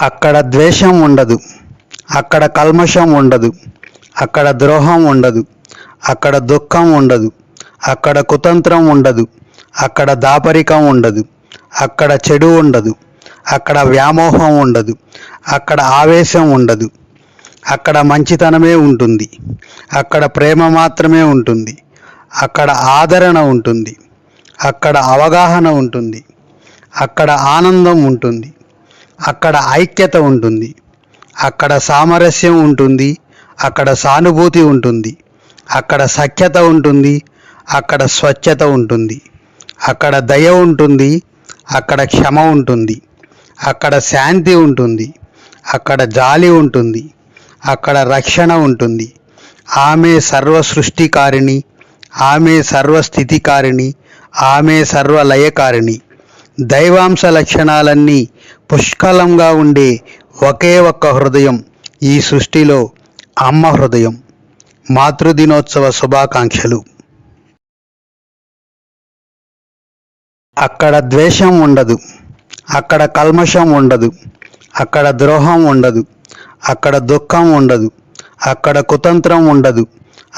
అక్కడ ద్వేషం ఉండదు, అక్కడ కల్మషం ఉండదు, అక్కడ ద్రోహం ఉండదు, అక్కడ దుఃఖం ఉండదు, అక్కడ కుతంత్రం ఉండదు, అక్కడ దాపరికం ఉండదు, అక్కడ చెడు ఉండదు, అక్కడ వ్యామోహం ఉండదు, అక్కడ ఆవేశం ఉండదు, అక్కడ మంచితనమే ఉంటుంది, అక్కడ ప్రేమ మాత్రమే ఉంటుంది, అక్కడ ఆదరణ ఉంటుంది, అక్కడ అవగాహన ఉంటుంది, అక్కడ ఆనందం ఉంటుంది, అక్కడ ఐక్యత ఉంటుంది, అక్కడ సామరస్యం ఉంటుంది, అక్కడ సానుభూతి ఉంటుంది, అక్కడ సఖ్యత ఉంటుంది, అక్కడ స్వచ్ఛత ఉంటుంది, అక్కడ దయ ఉంటుంది, అక్కడ క్షమ ఉంటుంది, అక్కడ శాంతి ఉంటుంది, అక్కడ జాలి ఉంటుంది, అక్కడ రక్షణ ఉంటుంది. ఆమె సర్వ సృష్టికారిణి, ఆమె సర్వస్థితికారిణి, ఆమె సర్వలయకారిణి. దైవాంశ లక్షణాలన్నీ పుష్కలంగా ఉండే ఒకే ఒక్క హృదయం ఈ సృష్టిలో అమ్మ హృదయం. మాతృదినోత్సవ శుభాకాంక్షలు. అక్కడ ద్వేషం ఉండదు, అక్కడ కల్మషం ఉండదు, అక్కడ ద్రోహం ఉండదు, అక్కడ దుఃఖం ఉండదు, అక్కడ కుతంత్రం ఉండదు,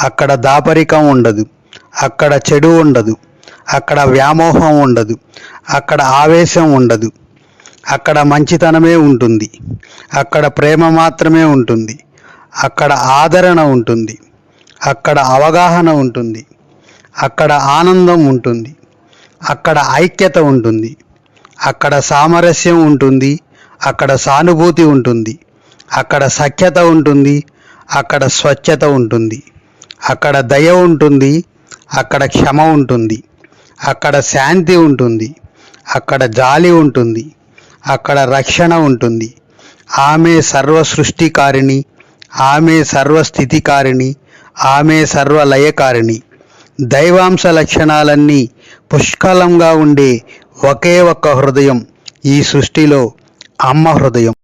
అక్కడ దాపరికం ఉండదు, అక్కడ చెడు ఉండదు, అక్కడ వ్యామోహం ఉండదు, అక్కడ ఆవేశం ఉండదు, అక్కడ మంచితనమే ఉంటుంది, అక్కడ ప్రేమ మాత్రమే ఉంటుంది, అక్కడ ఆదరణ ఉంటుంది, అక్కడ అవగాహన ఉంటుంది, అక్కడ ఆనందం ఉంటుంది, అక్కడ ఐక్యత ఉంటుంది, అక్కడ సామరస్యం ఉంటుంది, అక్కడ సానుభూతి ఉంటుంది, అక్కడ సఖ్యత ఉంటుంది, అక్కడ స్వచ్ఛత ఉంటుంది, అక్కడ దయ ఉంటుంది, అక్కడ క్షమ ఉంటుంది, అక్కడ శాంతి ఉంటుంది, అక్కడ జాలి ఉంటుంది, అక్కడ రక్షణ ఉంటుంది. ఆమె సర్వ సృష్టికారిణి, ఆమె సర్వస్థితికారిణి, ఆమె సర్వలయకారిణి. దైవాంశ లక్షణాలన్నీ పుష్కలంగా ఉండే ఒకే ఒక్క హృదయం ఈ సృష్టిలో అమ్మ హృదయం.